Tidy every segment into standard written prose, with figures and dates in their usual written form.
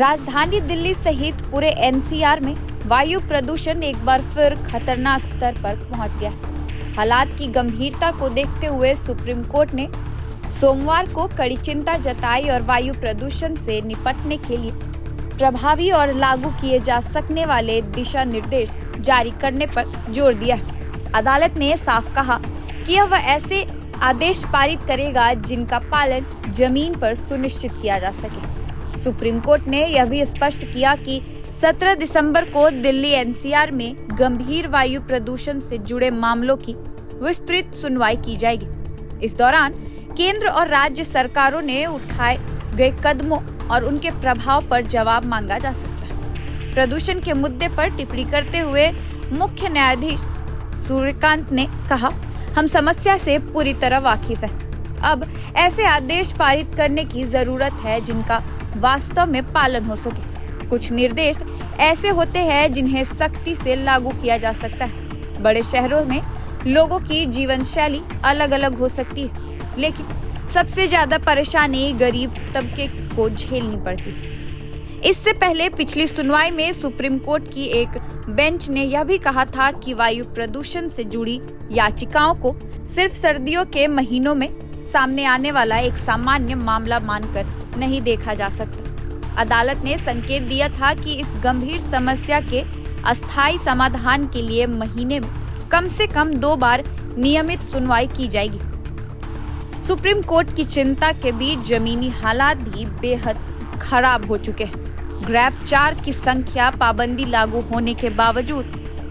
राजधानी दिल्ली सहित पूरे एनसीआर में वायु प्रदूषण एक बार फिर खतरनाक स्तर पर पहुंच गया। हालात की गंभीरता को देखते हुए सुप्रीम कोर्ट ने सोमवार को कड़ी चिंता जताई और वायु प्रदूषण से निपटने के लिए प्रभावी और लागू किए जा सकने वाले दिशा निर्देश जारी करने पर जोर दिया है। अदालत ने साफ कहा कि वह ऐसे आदेश पारित करेगा जिनका पालन जमीन पर सुनिश्चित किया जा सके। सुप्रीम कोर्ट ने यह भी स्पष्ट किया कि 17 दिसंबर को दिल्ली एनसीआर में गंभीर वायु प्रदूषण से जुड़े मामलों की विस्तृत सुनवाई की जाएगी। इस दौरान केंद्र और राज्य सरकारों ने उठाए गए कदमों और उनके प्रभाव पर जवाब मांगा जा सकता है। प्रदूषण के मुद्दे पर टिप्पणी करते हुए मुख्य न्यायाधीश सूर्यकांत ने कहा, हम समस्या से पूरी तरह वाकिफ हैं। अब ऐसे आदेश पारित करने की जरूरत है जिनका वास्तव में पालन हो सके। कुछ निर्देश ऐसे होते हैं जिन्हें सख्ती से लागू किया जा सकता है। बड़े शहरों में लोगों की जीवन शैली अलग अलग हो सकती है, लेकिन सबसे ज्यादा परेशानी गरीब तबके को झेलनी पड़ती है। इससे पहले पिछली सुनवाई में सुप्रीम कोर्ट की एक बेंच ने यह भी कहा था कि वायु प्रदूषण से जुड़ी याचिकाओं को सिर्फ सर्दियों के महीनों में सामने आने वाला एक सामान्य मामला मानकर नहीं देखा जा सकता। अदालत ने संकेत दिया था कि इस गंभीर समस्या के अस्थायी समाधान के लिए महीने में कम से कम 2 बार नियमित सुनवाई की जाएगी। सुप्रीम कोर्ट की चिंता के बीच जमीनी हालात भी बेहद खराब हो चुके हैं। ग्रैब 4 की संख्या पाबंदी लागू होने के बावजूद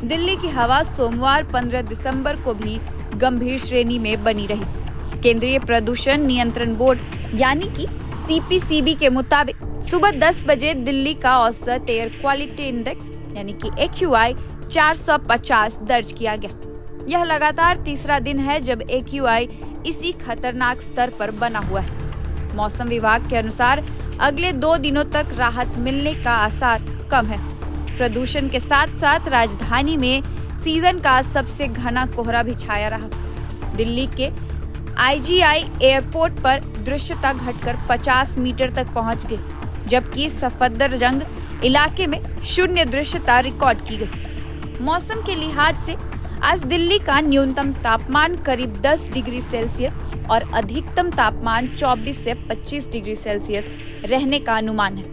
दिल्ली की हवा सोमवार 15 दिसंबर को भी गंभीर श्रेणी में बनी रही। केंद्रीय प्रदूषण नियंत्रण बोर्ड यानी कि सीपीसीबी के मुताबिक सुबह 10 बजे दिल्ली का औसत एयर क्वालिटी इंडेक्स यानी कि AQI 450 दर्ज किया गया। यह लगातार तीसरा दिन है जब AQI इसी खतरनाक स्तर पर बना हुआ है। मौसम विभाग के अनुसार अगले 2 दिनों तक राहत मिलने का आसार कम है। प्रदूषण के साथ साथ राजधानी में सीजन का सबसे घना कोहरा भी छाया रहा। दिल्ली के IGI एयरपोर्ट पर दृश्यता घटकर 50 मीटर तक पहुंच गई, जबकि सफदरजंग इलाके में शून्य दृश्यता रिकॉर्ड की गई। मौसम के लिहाज से आज दिल्ली का न्यूनतम तापमान करीब 10 डिग्री सेल्सियस और अधिकतम तापमान 24 से 25 डिग्री सेल्सियस रहने का अनुमान है।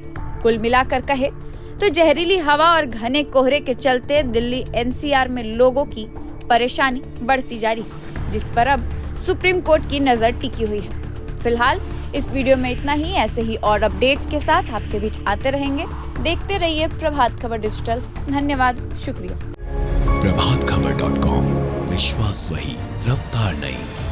कुल मिलाकर कहे तो जहरीली हवा और घने कोहरे के चलते दिल्ली एनसीआर में लोगों की परेशानी बढ़ती जा रही है, जिस पर अब सुप्रीम कोर्ट की नजर टिकी हुई है। फिलहाल इस वीडियो में इतना ही। ऐसे ही और अपडेट्स के साथ आपके बीच आते रहेंगे। देखते रहिए प्रभात खबर डिजिटल। धन्यवाद, शुक्रिया। प्रभातखबर.com, विश्वास वही, रफ्तार नहीं।